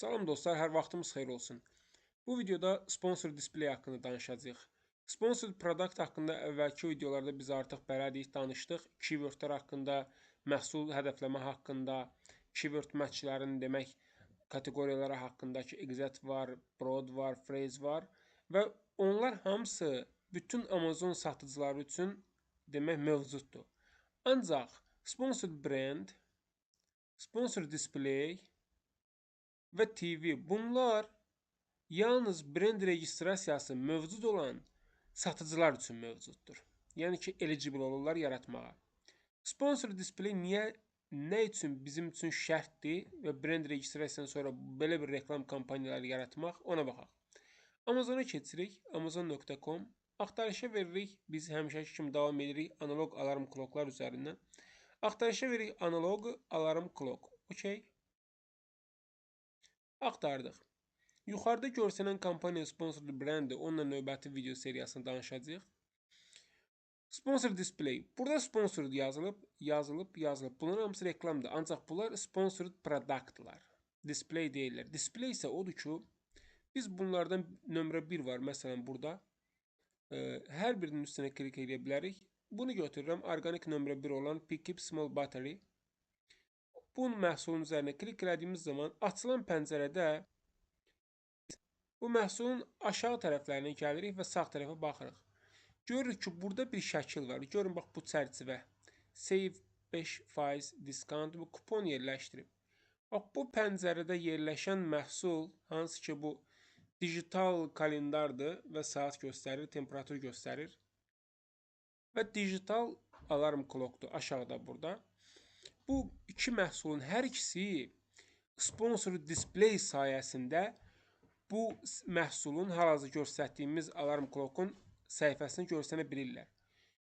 Salam dostlar, hər vaxtımız xeyir olsun. Bu videoda sponsor display haqqında danışacağıq. Sponsor product haqqında əvvəlki videolarda biz artıq bələdiyik, danışdıq. Keywordlər haqqında, məhsul hədəfləmə haqqında, keyword matchlərin demək kateqoriyaları haqqında ki, exact var, broad var, phrase var və onlar hamısı bütün Amazon satıcıları üçün demək mövcuddur. Ancaq sponsor brand, sponsor display və TV bunlar yalnız brend registrasiyası mövcud olan satıcılar üçün mövcuddur. Yəni ki, eligible olurlar yaratmağa. Sponsor display nə üçün bizim üçün şərtdir və brend registrasiyadan sonra belə bir reklam kampaniyaları yaratmaq, ona baxaq. Amazona keçirik, amazon.com, axtarışa veririk, biz həmişəki kimi davam edirik analog alarm kloklar üzərindən. Axtarışa veririk analog alarm klok, okey. Axtardıq. Yuxarıda görsənən kampaniya sponsorlu brendi, onunla növbəti video seriyasında danışacağıq. Sponsor display. Burada sponsor yazılıb. Bunların hamısı reklamdır. Ancaq bunlar sponsored productlar. Display deyirlər. Display isə odur ki, biz bunlardan nömrə 1 var. Məsələn, burada hər birinin üstünə klik edə bilərik. Bunu götürürəm. Organik nömrə 1 olan Pick Up Small Battery. Bunun məhsulun üzərinə klik elədiyimiz zaman açılan pəncərədə bu məhsulun aşağı tərəflərinə gəlirik və sağ tərəfə baxırıq. Görürük ki, burada bir şəkil var. Görün, bax, bu çərçivə. Save 5% discount bu kupon yerləşdirib. Bax, bu pəncərədə yerləşən məhsul, hansı ki, bu digital kalendardır və saat göstərir, temperatur göstərir. Və digital alarm klokdur aşağıda burada. Bu iki məhsulun hər ikisi sponsor display sayəsində bu məhsulun hal-hazırda göstərdiyimiz alarm klokun səhifəsini göstərə bilirlər.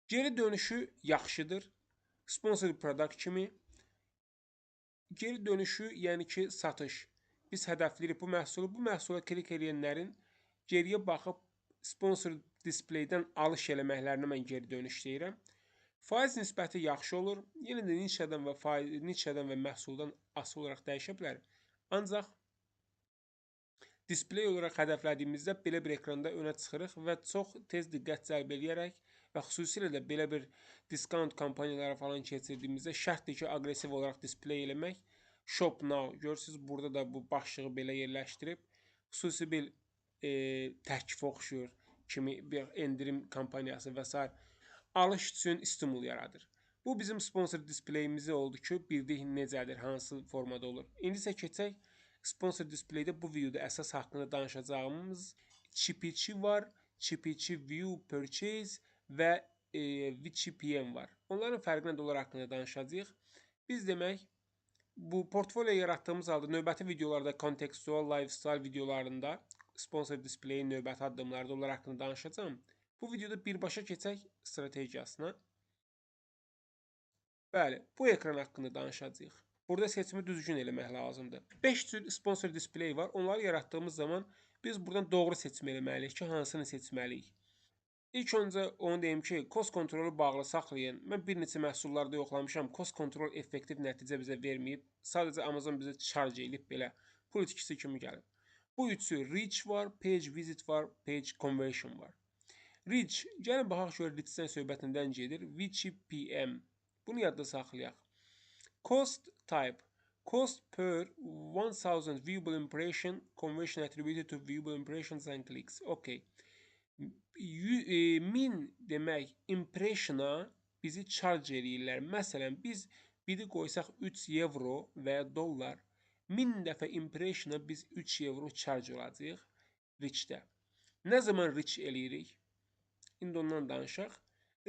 Geri dönüşü yaxşıdır. Sponsor product kimi. Geri dönüşü, yəni ki, satış. Biz hədəfləyirik bu məhsulu. Bu məhsula klik edənlərin geriyə baxıb sponsor displaydən alış eləməklərinə mən geri dönüş deyirəm. Faiz nisbəti yaxşı olur. Yenə də nişədən və məhsuldan asılı olaraq dəyişə bilər. Ancaq display olaraq hədəflədiyimizdə belə bir ekranda önə çıxırıq və çox tez diqqət cəlb edərək və xüsusilə də belə bir diskount kampaniyaları falan keçirdiyimizdə şərtdir ki, aqressiv olaraq display eləmək. Shop now, görürsünüz, burada da bu başlığı belə yerləşdirib. Xüsusi bir təklifə oxşuyur kimi bir endirim kampaniyası və s. alış üçün stimul yaradır. Bu bizim sponsor displayimiz oldu ki, bildik necədir, hansı formada olur. İndi isə keçək sponsor displaydə bu videoda əsas haqqında danışacağımız CPC var, CPC View Purchase və VCPM var. Onların fərqi nədir, onlar haqqında danışacağıq. Biz demək, bu portfolio yaratdığımız halda növbəti videolarda kontekstual lifestyle videolarında sponsor displayin növbəti addımlarda onlar haqqında danışacağım. Bu videoda birbaşa keçək strategiyasına. Bəli, bu ekran haqqında danışacağıq. Burada seçimi düzgün eləmək lazımdır. 5 cür sponsor display var. Onları yaratdığımız zaman biz buradan doğru seçim eləməliyik ki, hansını seçməliyik. İlk öncə onu deyim ki, cost kontrolu bağlı saxlayın. Mən bir neçə məhsullarda yoxlamışam. Cost kontrol effektiv nəticə bizə verməyib. Sadəcə Amazon bizə charge edib belə pul itkisi kimi gəlib. Bu üçü reach var, page visit var, page conversion var. Reach, gəlin baxaq ki, reach-dən söhbətindən gedir. VCPM. Bunu yadda saxlayaq. Cost type. Cost per 1000 viewable impression, conversion attributed to viewable impressions and clicks. Okay. 1000 demək impressiona bizi charge eləyirlər. Məsələn, biz biri qoysaq 3 euro və ya dollar, 1000 dəfə impressiona biz 3 euro charge olacaq reach-də. Nə zaman reach eləyirik? İndi ondan danışaq.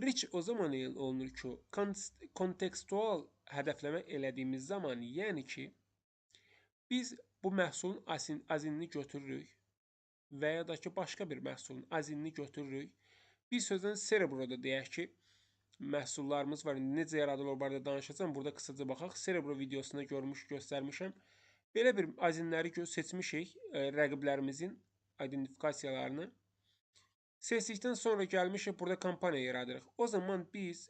Reach o zaman olunur ki, kontekstual hədəfləmə elədiyimiz zaman, yəni ki, biz bu məhsulun azinini götürürük və ya da ki, başqa bir məhsulun azinini götürürük. Bir sözlə Cerebro-da deyək ki, məhsullarımız var. Necə yaradılır, barədə danışacağım. Burada qısaca baxaq. Cerebro videosunda göstərmişəm. Belə bir azinləri seçmişik, rəqiblərimizin identifikasiyalarını. Seçdikdən sonra gəlmişik, burada kampaniya yaradırıq. O zaman biz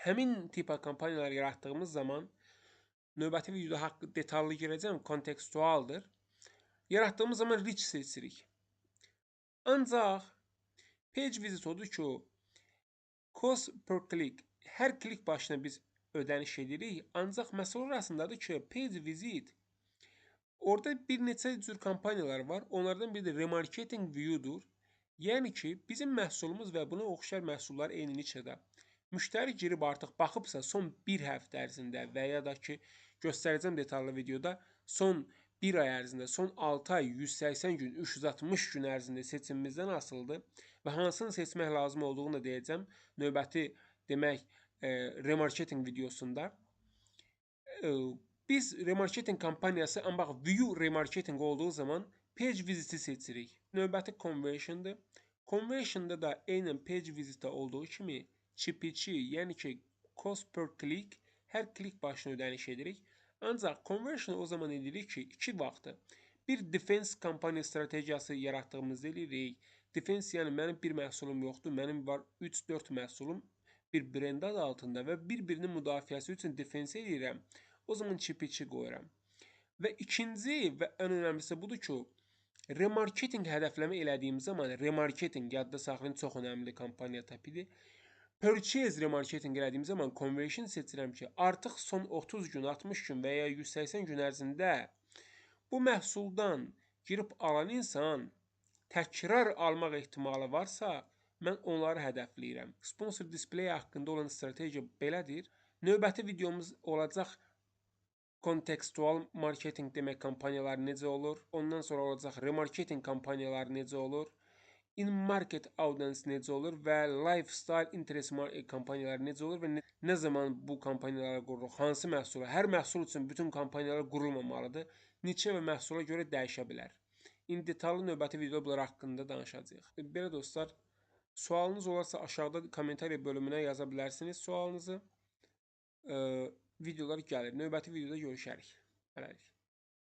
həmin tipə kampaniyalar yaratdığımız zaman növbəti videoda haqqı detallı girəcəm, kontekstualdır. Yaratdığımız zaman rich seçirik. Ancaq page visit odur ki, o cost per click, hər klik başına biz ödəniş edirik. Ancaq məsələ orasındadır ki, page visit orada bir neçə cür kampaniyalar var. Onlardan biri də remarketing view'dur. Yəni ki, bizim məhsulumuz və buna oxşar məhsullar eynilikdə müştəri girib artıq baxıbsa son bir həftə ərzində və ya da ki, göstərəcəm detallı videoda son bir ay ərzində, son 6 ay, 180 gün, 360 gün ərzində seçimimizdən asılıdır və hansını seçmək lazım olduğunu da deyəcəm növbəti demək remarketing videosunda. Biz remarketing kampaniyası, amma bax view remarketing olduğu zaman page visit'i seçirik. Növbəti conversion'dır. Conversion'da da eynən page visit'də olduğu kimi CPC, yəni ki cost per click, hər klik başına ödəniş edirik. Ancaq conversion o zaman edirik ki, iki vaxtı. Bir defense kampaniya strategiyası yaratdığımızda edirik. Defense yəni mənim bir məhsulum yoxdur, mənim var 3-4 məhsulum bir brend adı altında və bir-birinin müdafiəsi üçün defense edirəm. O zaman CPC qoyuram. Və ikinci və ən önəmlisi budur ki, remarketing hədəfləmə elədiyim zaman, remarketing yadda saxlayın, çox önəmli kampaniya tipidir. Purchase remarketing elədiyim zaman conversion seçirəm ki, artıq son 30 gün, 60 gün və ya 180 gün ərzində bu məhsuldan girib alan insan təkrar almaq ehtimalı varsa, mən onları hədəfləyirəm. Sponsor display haqqında olan strategiya belədir. Növbəti videomuz olacaq kontekstual marketing demək kampaniyaları necə olur? Ondan sonra olacaq remarketing kampaniyaları necə olur? In-market audience necə olur və lifestyle interest kampaniyaları necə olur və nə zaman bu kampaniyaları qururuq? Hansı məhsula? Hər məhsul üçün bütün kampaniyalar qurulmamalıdır. Neçə və məhsula görə dəyişə bilər. İndi detallı növbəti videoda bunlar haqqında danışacağıq. Belə dostlar, sualınız olarsa aşağıda kommentariya bölümünə yaza bilərsiniz sualınızı. Videolar gəlir. Növbəti videoda görüşərik. Hələlik.